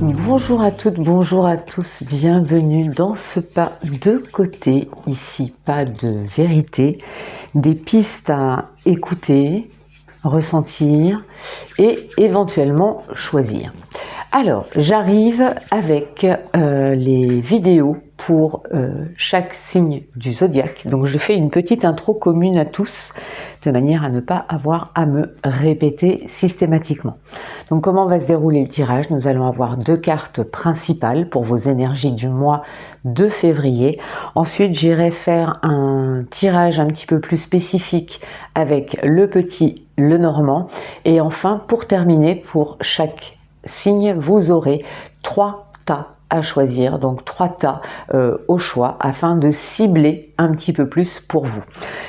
Bonjour à toutes, bonjour à tous, bienvenue dans ce pas de côté, ici pas de vérité, des pistes à écouter, ressentir et éventuellement choisir. Alors, j'arrive avec les vidéos pour chaque signe du zodiaque. Donc, je fais une petite intro commune à tous, de manière à ne pas avoir à me répéter systématiquement. Donc, comment va se dérouler le tirage? Nous allons avoir deux cartes principales pour vos énergies du mois de février. Ensuite, j'irai faire un tirage un petit peu plus spécifique avec le petit, le normand. Et enfin, pour terminer, pour chaque signe, vous aurez 3 tas à choisir, donc 3 tas au choix afin de cibler un petit peu plus pour vous.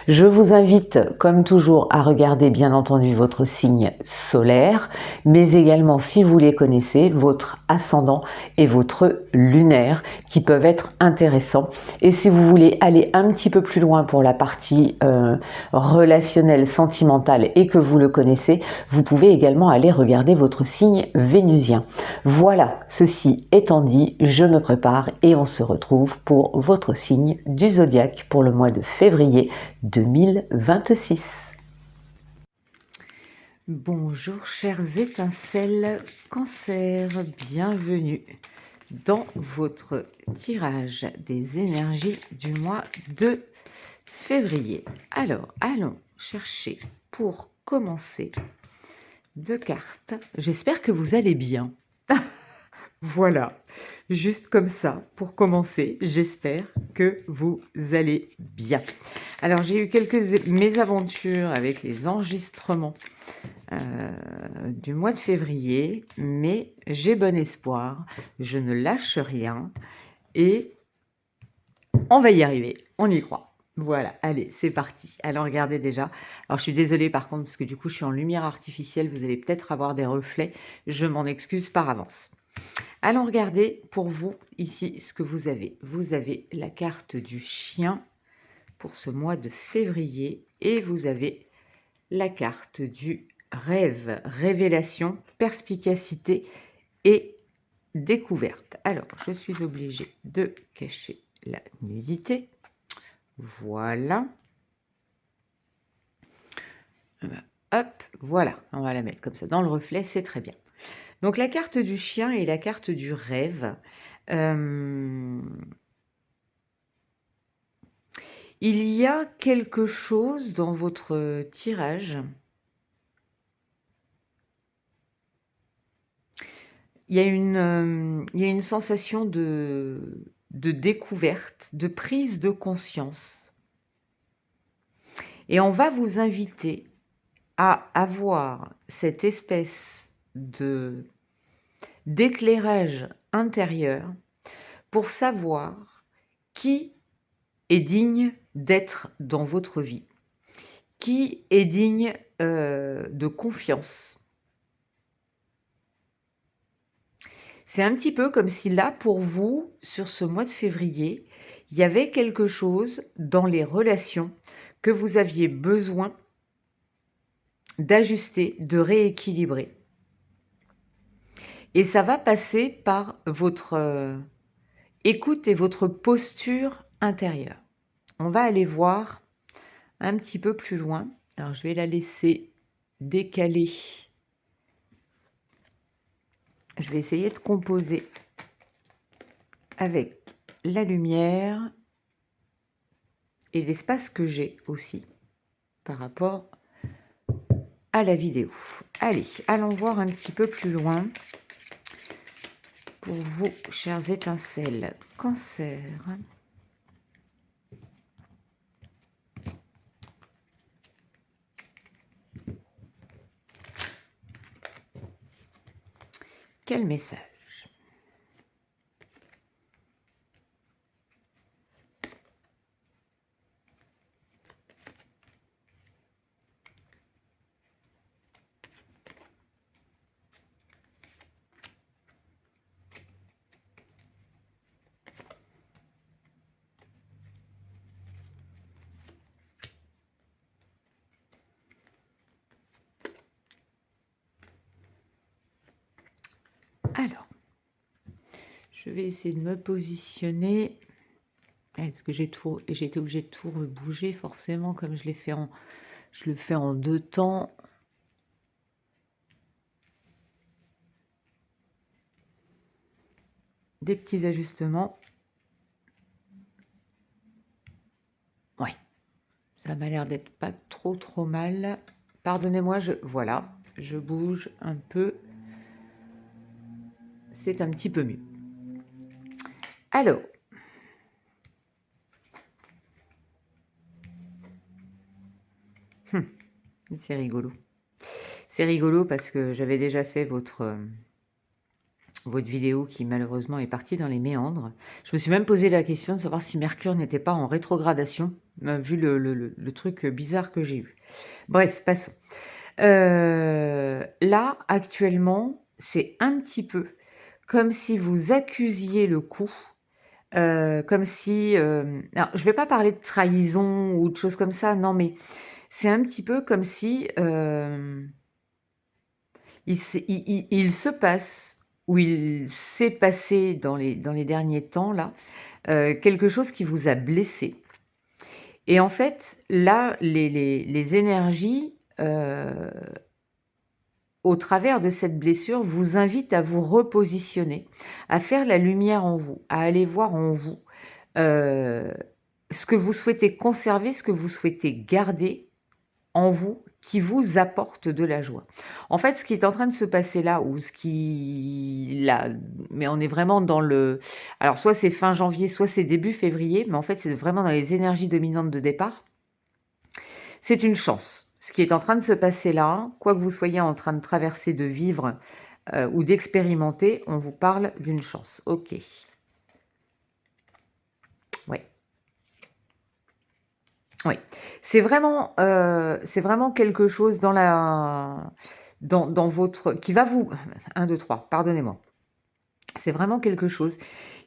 Je vous invite comme toujours à regarder bien entendu votre signe solaire, mais également si vous les connaissez, votre ascendant et votre lunaire qui peuvent être intéressants. Et si vous voulez aller un petit peu plus loin pour la partie relationnelle, sentimentale et que vous le connaissez, vous pouvez également aller regarder votre signe vénusien. Voilà, ceci étant dit, je me prépare et on se retrouve pour votre signe du zodiaque pour le mois de février 2026. Bonjour chères étincelles Cancer, bienvenue dans votre tirage des énergies du mois de février. Alors, allons chercher pour commencer 2 cartes. J'espère que vous allez bien. Voilà, juste comme ça, pour commencer, j'espère que vous allez bien. Alors, j'ai eu quelques mésaventures avec les enregistrements du mois de février, mais j'ai bon espoir, je ne lâche rien et on va y arriver, on y croit. Voilà, allez, c'est parti. Alors, regardez déjà. Alors, je suis désolée par contre, parce que du coup, je suis en lumière artificielle, vous allez peut-être avoir des reflets. Je m'en excuse par avance. Allons regarder pour vous, ici, ce que vous avez. Vous avez la carte du chien pour ce mois de février et vous avez la carte du rêve, révélation, perspicacité et découverte. Alors, je suis obligée de cacher la nudité. Voilà. Hop, voilà. On va la mettre comme ça dans le reflet, c'est très bien. Donc, la carte du chien et la carte du rêve. Il y a quelque chose dans votre tirage. Il y a une sensation de découverte, de prise de conscience. Et on va vous inviter à avoir cette espèce d'éclairage intérieur pour savoir qui est digne d'être dans votre vie, qui est digne de confiance. C'est un petit peu comme si là, pour vous, sur ce mois de février, il y avait quelque chose dans les relations que vous aviez besoin d'ajuster, de rééquilibrer. Et ça va passer par votre écoute et votre posture intérieure. On va aller voir un petit peu plus loin. Alors, je vais la laisser décaler. Je vais essayer de composer avec la lumière et l'espace que j'ai aussi par rapport à la vidéo. Allez, allons voir un petit peu plus loin pour vous, chères étincelles Cancer. Quel message? Alors, Je vais essayer de me positionner. Parce que j'ai été obligée de tout rebouger forcément, comme je le fais en 2 temps. Des petits ajustements. Ouais, ça m'a l'air d'être pas trop mal. Pardonnez-moi, voilà, je bouge un peu. C'est un petit peu mieux. Alors, c'est rigolo. C'est rigolo parce que j'avais déjà fait votre vidéo qui malheureusement est partie dans les méandres. Je me suis même posé la question de savoir si Mercure n'était pas en rétrogradation, vu le truc bizarre que j'ai eu. Bref, passons. Là, actuellement, c'est un petit peu comme si vous accusiez le coup, comme si... alors, je ne vais pas parler de trahison ou de choses comme ça, non, mais c'est un petit peu comme si il se passe, ou il s'est passé dans les derniers temps, là, quelque chose qui vous a blessé. Et en fait, là, les énergies, au travers de cette blessure, vous invitent à vous repositionner, à faire la lumière en vous, à aller voir en vous ce que vous souhaitez conserver, ce que vous souhaitez garder en vous, qui vous apporte de la joie. En fait, ce qui est en train de se passer là, ou ce qui... là, mais on est vraiment dans le... Alors, soit c'est fin janvier, soit c'est début février, mais en fait, c'est vraiment dans les énergies dominantes de départ. C'est une chance. Ce qui est en train de se passer là, quoi que vous soyez en train de traverser, de vivre ou d'expérimenter, on vous parle d'une chance. Ok. Oui. Oui. C'est vraiment quelque chose dans votre... qui va vous... 1, 2, 3, pardonnez-moi. C'est vraiment quelque chose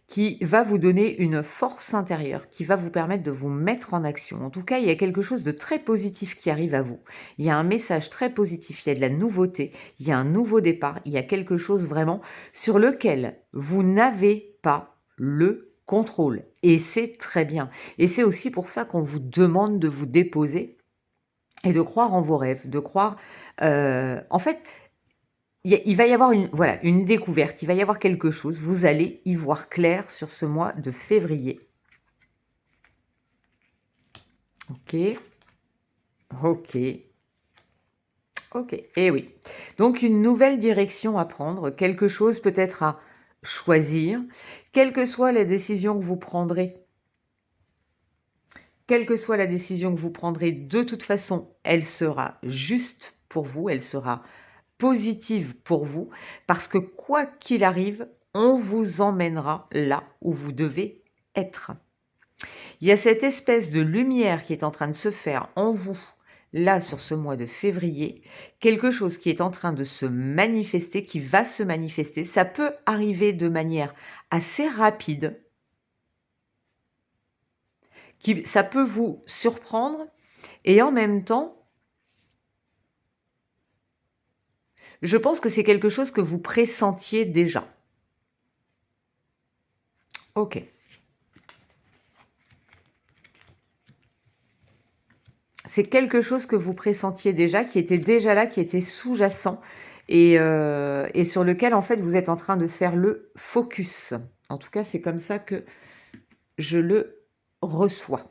qui va vous donner une force intérieure, qui va vous permettre de vous mettre en action. En tout cas, il y a quelque chose de très positif qui arrive à vous. Il y a un message très positif, il y a de la nouveauté, il y a un nouveau départ, il y a quelque chose vraiment sur lequel vous n'avez pas le contrôle. Et c'est très bien. Et c'est aussi pour ça qu'on vous demande de vous déposer et de croire en vos rêves, de croire... en fait, il va y avoir une découverte, il va y avoir quelque chose, vous allez y voir clair sur ce mois de février. Ok, ok, ok, et oui. Donc une nouvelle direction à prendre, quelque chose peut-être à choisir, quelle que soit la décision que vous prendrez. Quelle que soit la décision que vous prendrez, de toute façon, elle sera juste pour vous, elle sera positive pour vous, parce que quoi qu'il arrive, on vous emmènera là où vous devez être. Il y a cette espèce de lumière qui est en train de se faire en vous, là, sur ce mois de février, quelque chose qui est en train de se manifester, qui va se manifester. Ça peut arriver de manière assez rapide, ça peut vous surprendre, et en même temps, je pense que c'est quelque chose que vous pressentiez déjà. Ok. C'est quelque chose que vous pressentiez déjà, qui était déjà là, qui était sous-jacent et sur lequel, en fait, vous êtes en train de faire le focus. En tout cas, c'est comme ça que je le reçois.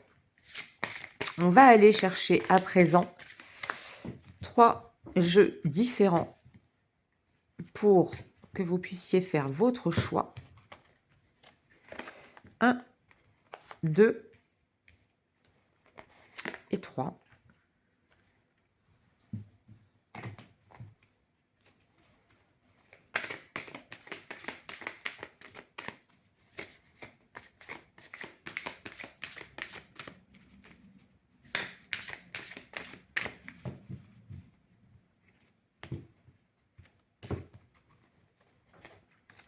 On va aller chercher à présent 3 jeux différents pour que vous puissiez faire votre choix. 1, 2 et 3.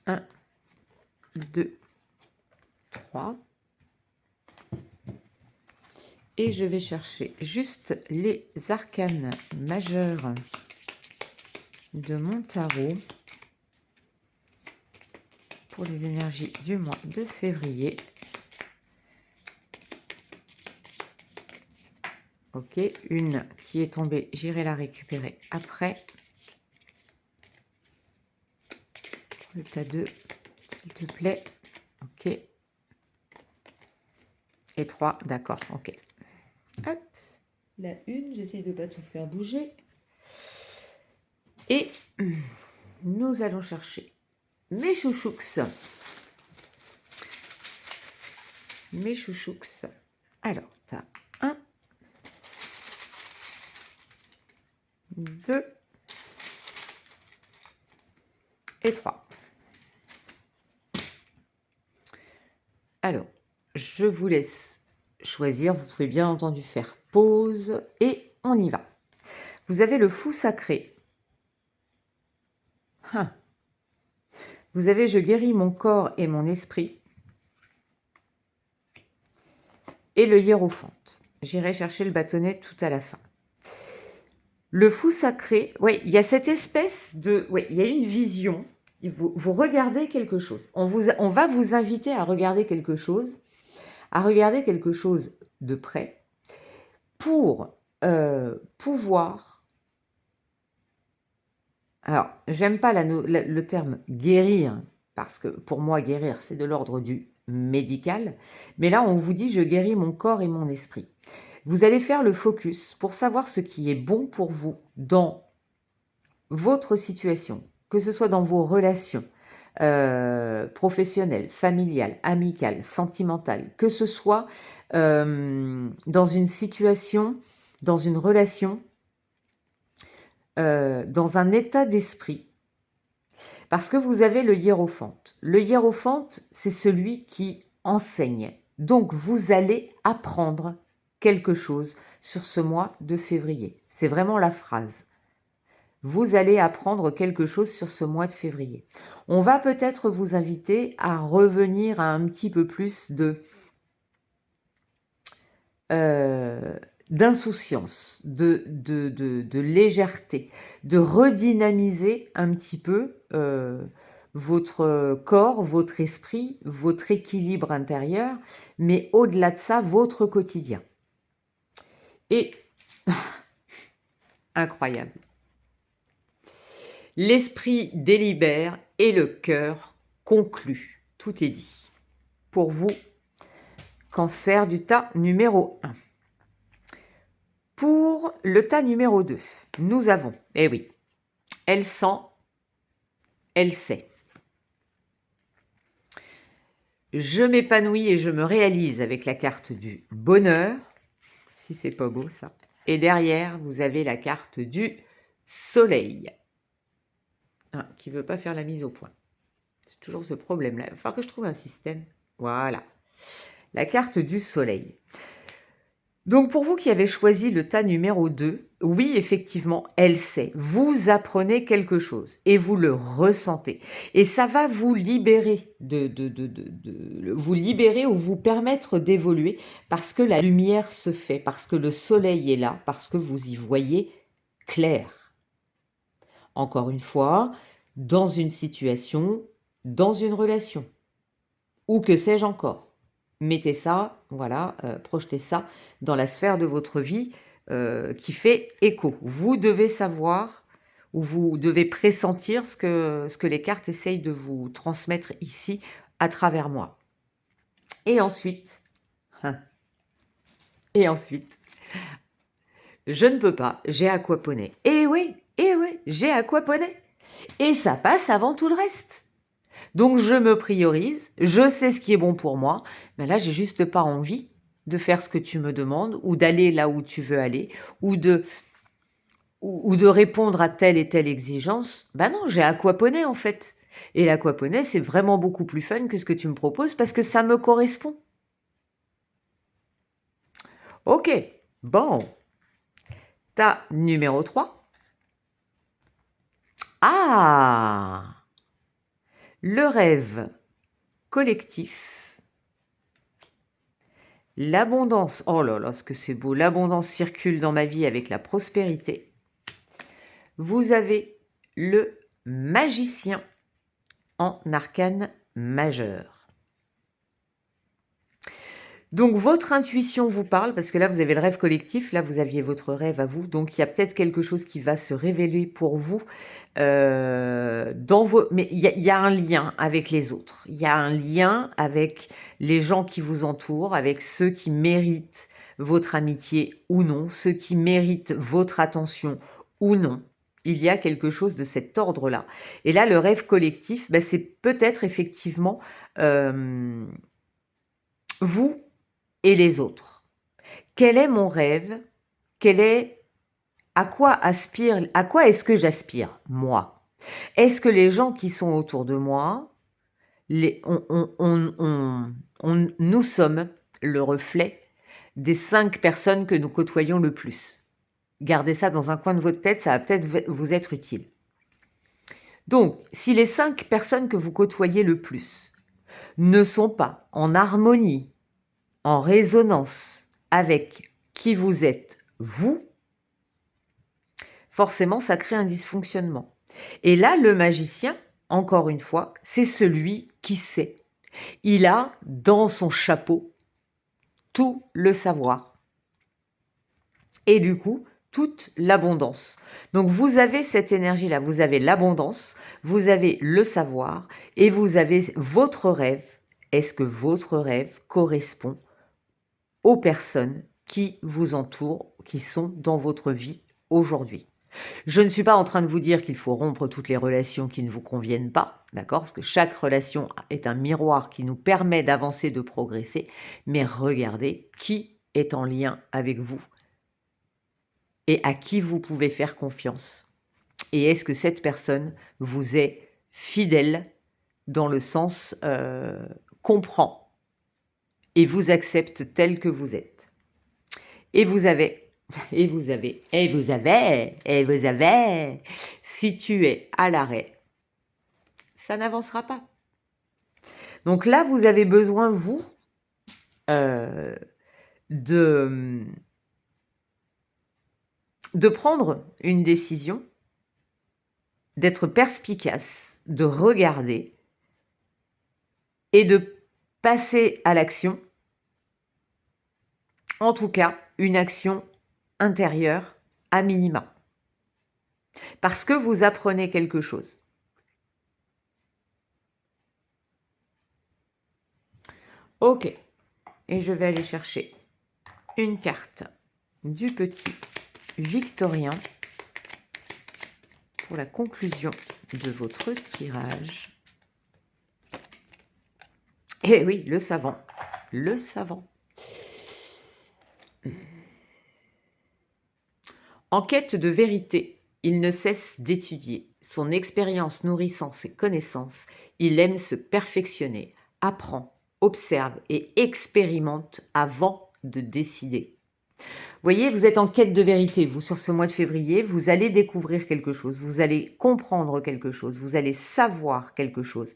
Un, 2, 3. Et je vais chercher juste les arcanes majeurs de mon tarot pour les énergies du mois de février. Ok, une qui est tombée, j'irai la récupérer après. Le tas 2, s'il te plaît. Ok. Et 3, d'accord, ok. Hop, la une, j'essaie de ne pas tout faire bouger. Et nous allons chercher mes chouchouks. Mes chouchouks. Alors, tu as 1, 2 et 3. Alors, je vous laisse choisir. Vous pouvez bien entendu faire pause et on y va. Vous avez le fou sacré. Vous avez je guéris mon corps et mon esprit. Et le hiérophante. J'irai chercher le bâtonnet tout à la fin. Le fou sacré, oui, il y a cette espèce de... Oui, il y a une vision. Vous regardez quelque chose. On va vous inviter à regarder quelque chose, de près, pour pouvoir... Alors, j'aime pas le terme guérir, parce que pour moi, guérir, c'est de l'ordre du médical. Mais là, on vous dit, je guéris mon corps et mon esprit. Vous allez faire le focus pour savoir ce qui est bon pour vous dans votre situation, que ce soit dans vos relations professionnelles, familiales, amicales, sentimentales, que ce soit dans une situation, dans une relation, dans un état d'esprit. Parce que vous avez le hiérophante. Le hiérophante, c'est celui qui enseigne. Donc, vous allez apprendre quelque chose sur ce mois de février. C'est vraiment la phrase. Vous allez apprendre quelque chose sur ce mois de février. On va peut-être vous inviter à revenir à un petit peu plus d'insouciance, de légèreté, de redynamiser un petit peu votre corps, votre esprit, votre équilibre intérieur, mais au-delà de ça, votre quotidien. Et incroyable. L'esprit délibère et le cœur conclut. Tout est dit. Pour vous, cancer du tas numéro 1. Pour le tas numéro 2, nous avons, eh oui, elle sent, elle sait. Je m'épanouis et je me réalise avec la carte du bonheur. Si c'est pas beau ça. Et derrière, vous avez la carte du soleil. Qui ne veut pas faire la mise au point. C'est toujours ce problème-là. Il va falloir que je trouve un système. Voilà. La carte du soleil. Donc, pour vous qui avez choisi le tas numéro 2, oui, effectivement, elle sait. Vous apprenez quelque chose et vous le ressentez. Et ça va vous libérer, vous libérer ou vous permettre d'évoluer parce que la lumière se fait, parce que le soleil est là, parce que vous y voyez clair. Encore une fois, dans une situation, dans une relation, ou que sais-je encore. Mettez ça, voilà, projetez ça dans la sphère de votre vie qui fait écho. Vous devez savoir ou vous devez pressentir ce que les cartes essayent de vous transmettre ici à travers moi. Et ensuite, je ne peux pas, j'ai aquaponé. Eh oui, j'ai aquaponé. Et ça passe avant tout le reste. Donc, je me priorise, je sais ce qui est bon pour moi, mais là, j'ai juste pas envie de faire ce que tu me demandes ou d'aller là où tu veux aller ou de répondre à telle et telle exigence. Ben non, j'ai aquaponé en fait. Et l'aquaponie, c'est vraiment beaucoup plus fun que ce que tu me proposes parce que ça me correspond. Ok, bon. Tas numéro 3. Ah! Le rêve collectif. L'abondance. Oh là là, ce que c'est beau. L'abondance circule dans ma vie avec la prospérité. Vous avez le magicien en arcane majeur. Donc votre intuition vous parle, parce que là vous avez le rêve collectif, là vous aviez votre rêve à vous, donc il y a peut-être quelque chose qui va se révéler pour vous dans vos... Mais il y a un lien avec les autres, il y a un lien avec les gens qui vous entourent, avec ceux qui méritent votre amitié ou non, ceux qui méritent votre attention ou non. Il y a quelque chose de cet ordre-là. Et là, le rêve collectif, ben, c'est peut-être effectivement vous et les autres. Quel est mon rêve? À quoi est-ce que j'aspire, moi? Est-ce que les gens qui sont autour de moi, nous sommes le reflet des 5 personnes que nous côtoyons le plus? Gardez ça dans un coin de votre tête, ça va peut-être vous être utile. Donc, si les 5 personnes que vous côtoyez le plus ne sont pas en harmonie, en résonance avec qui vous êtes, vous, forcément, ça crée un dysfonctionnement. Et là, le magicien, encore une fois, c'est celui qui sait. Il a dans son chapeau tout le savoir. Et du coup, toute l'abondance. Donc, vous avez cette énergie-là, vous avez l'abondance, vous avez le savoir et vous avez votre rêve. Est-ce que votre rêve correspond aux personnes qui vous entourent, qui sont dans votre vie aujourd'hui? Je ne suis pas en train de vous dire qu'il faut rompre toutes les relations qui ne vous conviennent pas, d'accord? Parce que chaque relation est un miroir qui nous permet d'avancer, de progresser. Mais regardez qui est en lien avec vous et à qui vous pouvez faire confiance. Et est-ce que cette personne vous est fidèle dans le sens comprend et vous accepte tel que vous êtes? Et vous avez, si tu es à l'arrêt, ça n'avancera pas. Donc là, vous avez besoin, vous, de prendre une décision, d'être perspicace, de regarder et de passer à l'action. En tout cas, une action intérieure à minima. Parce que vous apprenez quelque chose. Ok. Et je vais aller chercher une carte du petit Victorien pour la conclusion de votre tirage. Eh oui, le savant. Le savant. En quête de vérité, il ne cesse d'étudier. Son expérience nourrissant ses connaissances, il aime se perfectionner, apprend, observe et expérimente avant de décider. Vous voyez, vous êtes en quête de vérité, vous, sur ce mois de février, vous allez découvrir quelque chose, vous allez comprendre quelque chose, vous allez savoir quelque chose.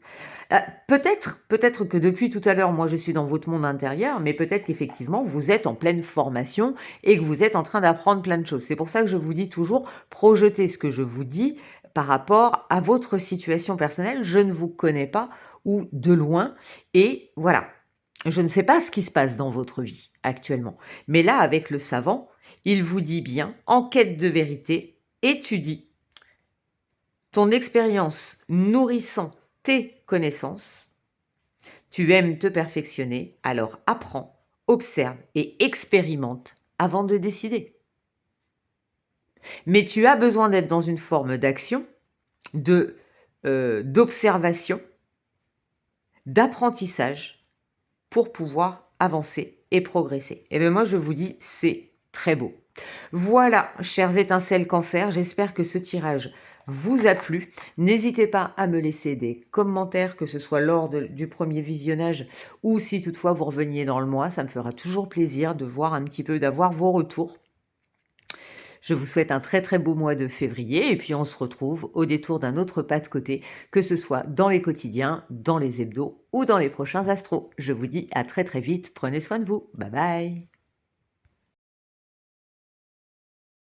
Peut-être que depuis tout à l'heure, moi je suis dans votre monde intérieur, mais peut-être qu'effectivement vous êtes en pleine formation et que vous êtes en train d'apprendre plein de choses. C'est pour ça que je vous dis toujours, projetez ce que je vous dis par rapport à votre situation personnelle. Je ne vous connais pas ou de loin et voilà. Je ne sais pas ce qui se passe dans votre vie actuellement. Mais là, avec le savant, il vous dit bien, en quête de vérité, étudie ton expérience nourrissant tes connaissances. Tu aimes te perfectionner, alors apprends, observe et expérimente avant de décider. Mais tu as besoin d'être dans une forme d'action, d'observation, d'apprentissage, pour pouvoir avancer et progresser. Et bien moi, je vous dis, c'est très beau. Voilà, chers étincelles cancer, j'espère que ce tirage vous a plu. N'hésitez pas à me laisser des commentaires, que ce soit lors du premier visionnage ou si toutefois vous reveniez dans le mois. Ça me fera toujours plaisir de voir un petit peu, d'avoir vos retours. Je vous souhaite un très très beau mois de février et puis on se retrouve au détour d'un autre pas de côté, que ce soit dans les quotidiens, dans les hebdos ou dans les prochains astros. Je vous dis à très très vite, prenez soin de vous, bye bye.